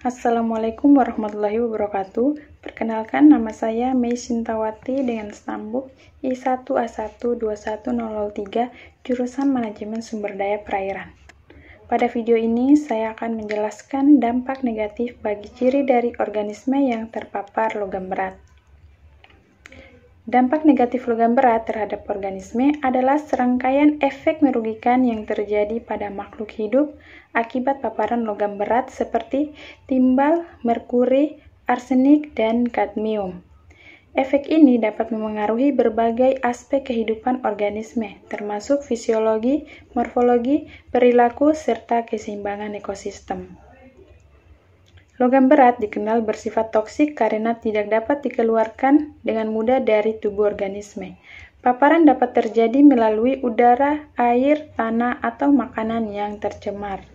Assalamualaikum warahmatullahi wabarakatuh. Perkenalkan, nama saya Mei Sintawati dengan stambuk I1A1-21003, jurusan Manajemen Sumber Daya Perairan. Pada video ini, saya akan menjelaskan dampak negatif bagi ciri dari organisme yang terpapar logam berat. Dampak negatif logam berat terhadap organisme adalah serangkaian efek merugikan yang terjadi pada makhluk hidup akibat paparan logam berat seperti timbal, merkuri, arsenik, dan kadmium. Efek ini dapat memengaruhi berbagai aspek kehidupan organisme, termasuk fisiologi, morfologi, perilaku, serta keseimbangan ekosistem. Logam berat dikenal bersifat toksik karena tidak dapat dikeluarkan dengan mudah dari tubuh organisme. Paparan dapat terjadi melalui udara, air, tanah, atau makanan yang tercemar.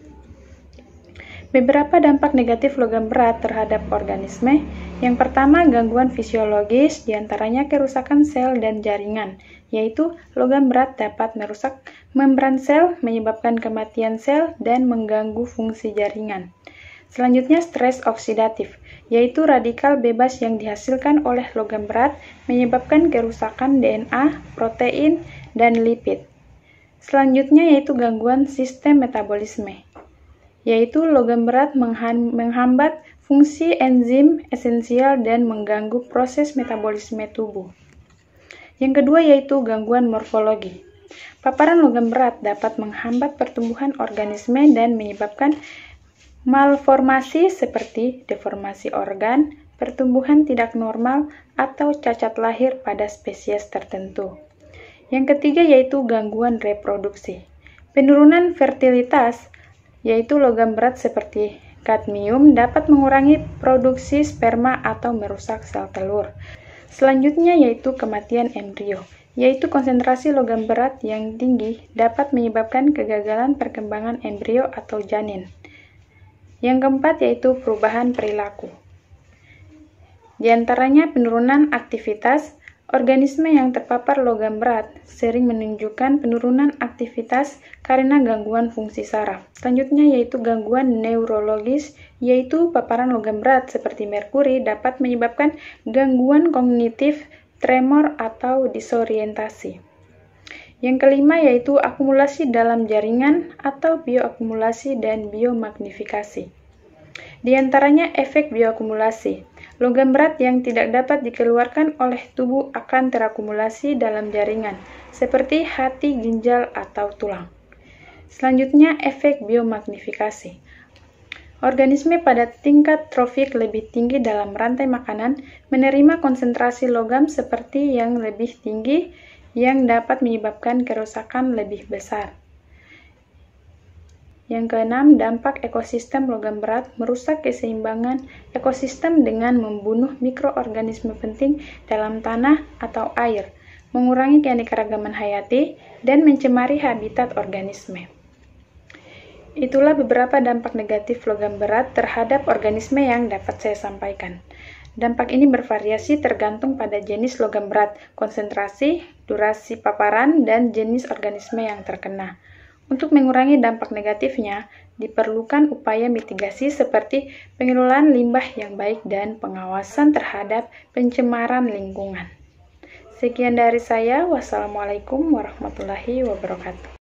Beberapa dampak negatif logam berat terhadap organisme. Yang pertama, gangguan fisiologis, diantaranya kerusakan sel dan jaringan, yaitu logam berat dapat merusak membran sel, menyebabkan kematian sel, dan mengganggu fungsi jaringan. Selanjutnya, stres oksidatif, yaitu radikal bebas yang dihasilkan oleh logam berat menyebabkan kerusakan DNA, protein, dan lipid. Selanjutnya yaitu gangguan sistem metabolisme, yaitu logam berat menghambat fungsi enzim esensial dan mengganggu proses metabolisme tubuh. Yang kedua yaitu gangguan morfologi. Paparan logam berat dapat menghambat pertumbuhan organisme dan menyebabkan malformasi seperti deformasi organ, pertumbuhan tidak normal, atau cacat lahir pada spesies tertentu. Yang ketiga yaitu gangguan reproduksi. Penurunan fertilitas, yaitu logam berat seperti kadmium dapat mengurangi produksi sperma atau merusak sel telur. Selanjutnya yaitu kematian embrio, yaitu konsentrasi logam berat yang tinggi dapat menyebabkan kegagalan perkembangan embrio atau janin. Yang keempat yaitu perubahan perilaku. Di antaranya penurunan aktivitas. Organisme yang terpapar logam berat sering menunjukkan penurunan aktivitas karena gangguan fungsi saraf. Selanjutnya yaitu gangguan neurologis, yaitu paparan logam berat seperti merkuri dapat menyebabkan gangguan kognitif, tremor, atau disorientasi. Yang kelima yaitu akumulasi dalam jaringan atau bioakumulasi dan biomagnifikasi. Di antaranya efek bioakumulasi. Logam berat yang tidak dapat dikeluarkan oleh tubuh akan terakumulasi dalam jaringan, seperti hati, ginjal, atau tulang. Selanjutnya, efek biomagnifikasi. Organisme pada tingkat trofik lebih tinggi dalam rantai makanan menerima konsentrasi logam seperti yang lebih tinggi yang dapat menyebabkan kerusakan lebih besar. Yang keenam, dampak ekosistem logam berat merusak keseimbangan ekosistem dengan membunuh mikroorganisme penting dalam tanah atau air, mengurangi keanekaragaman hayati, dan mencemari habitat organisme. Itulah beberapa dampak negatif logam berat terhadap organisme yang dapat saya sampaikan. Dampak ini bervariasi tergantung pada jenis logam berat, konsentrasi, durasi paparan, dan jenis organisme yang terkena. Untuk mengurangi dampak negatifnya, diperlukan upaya mitigasi seperti pengelolaan limbah yang baik dan pengawasan terhadap pencemaran lingkungan. Sekian dari saya. Wassalamualaikum warahmatullahi wabarakatuh.